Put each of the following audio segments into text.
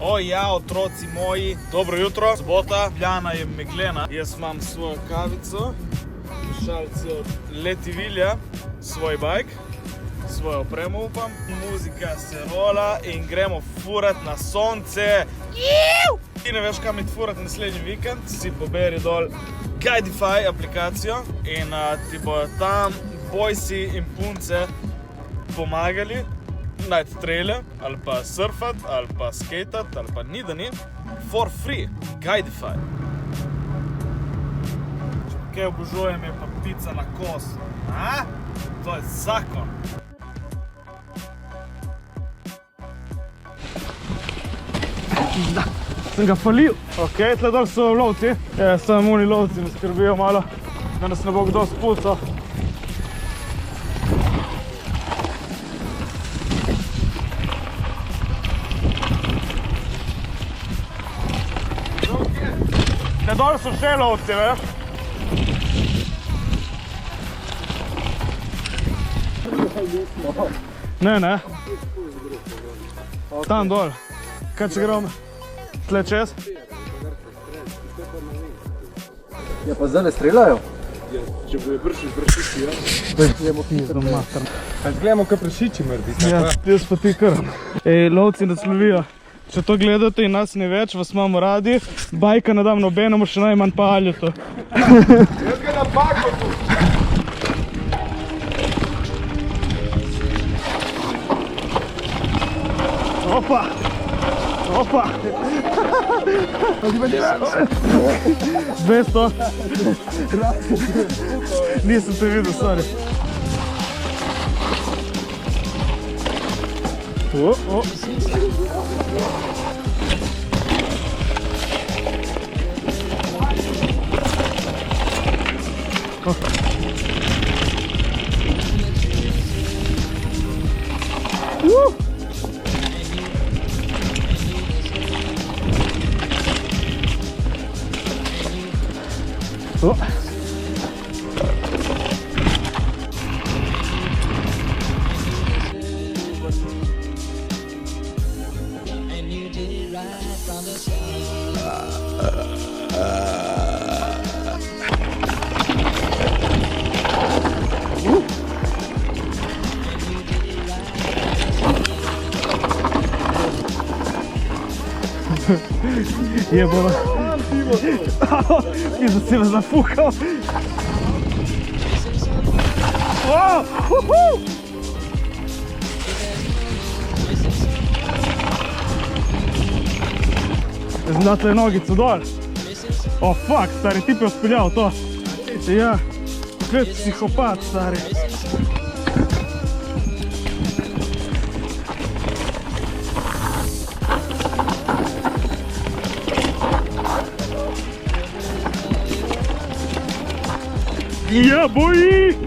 O ja, otroci moji, dobro jutro, sobota, Ljubljana je meglena. Jaz imam svojo kavico, šalico od Letivilja, svoj bajk, svojo opremo upam. Muzika se rola in gremo furat na sonce. Ti ne veš kam iti furat naslednji vikend, si poberi dol Guidify aplikacijo in ti bojo tam bojsi in punce pomagali najti traile, ali pa surfat, ali pa skatat, ali pa ni da ni, for free, Guidify. Kaj obožujem je pa pica na kos, a? To je zakon. Da, sem ga falil. Ok, tle dol so lovci, samo oni lovci ne skrbijo malo, da nas ne bo kdo spucal. Ne dol so še lovci, veš? Ne. Tam dol. Kaj če gremo? Tle čez? Ja, pa zdaj ne streljajo? Ja, če bojo pršiči, ja. Jemo pizdom, mater. Kaj gledamo, kaj pršiči mrdi, Ja, jaz pa ti kar. Ej, lovci nas lovijo. Če to gledate in nas ne več, vas imamo radi. Bajka ne dam nobenemu, še najmanj pa Aljutu. Jaz ga napako tu. Opa! 200. Nisem te videl, sorry. Jebala. Pizda si me zafukal. Znate nogicu dol. O fuck, stari, ti bi ospeljal to. Ja, kaj psihopat, stari. Ja, boji!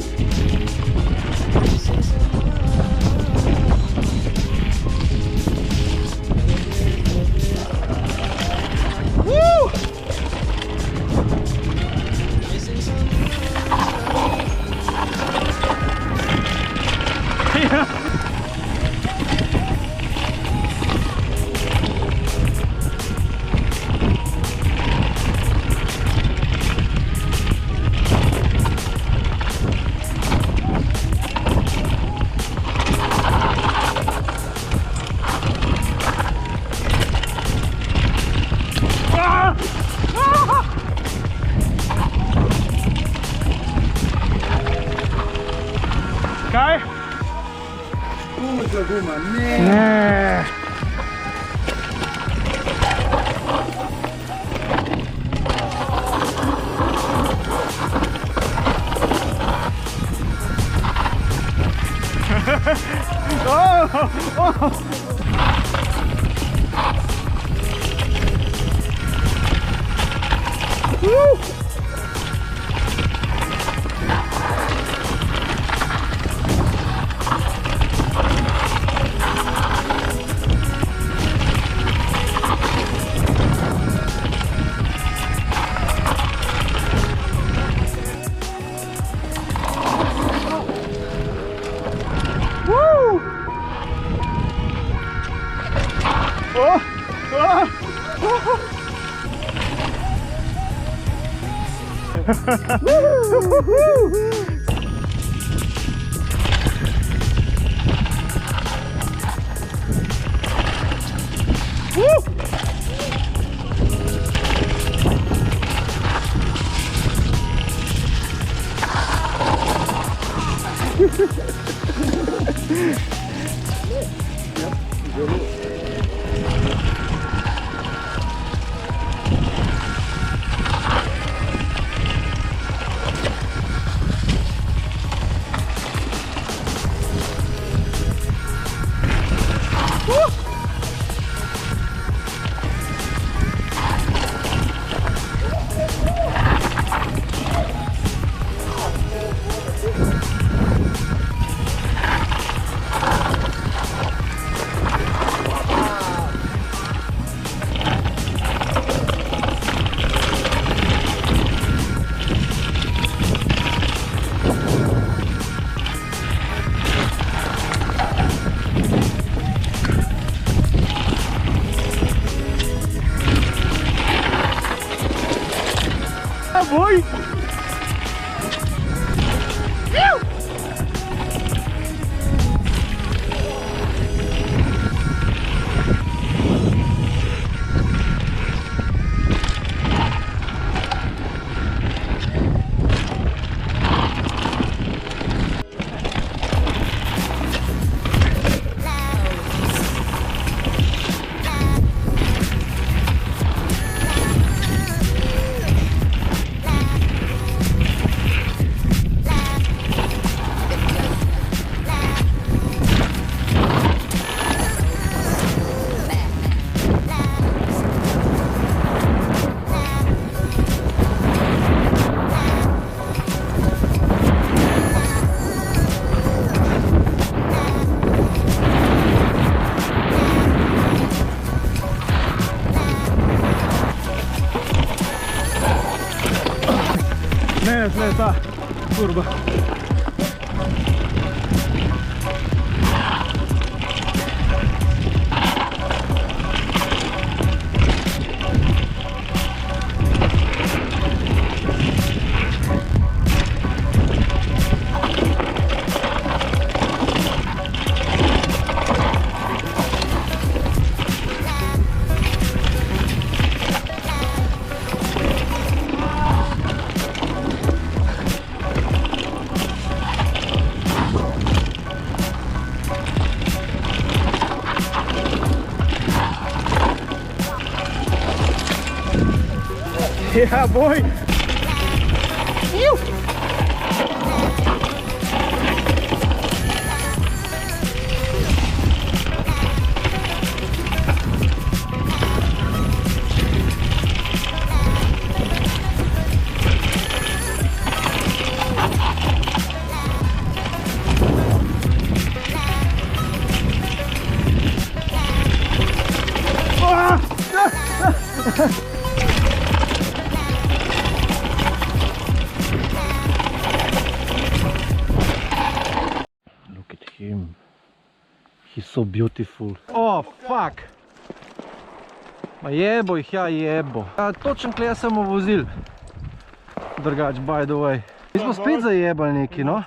Kaj? Guma, ne! Ne! Boy! Ne, ta kurba. Yeah, boy! Look at him. He's so beautiful. Oh, fuck! Ma jebo jih, ja jebo. Ja, točen kle sem vozil. Drugač, by the way. Mi smo spet zajebali neki, no?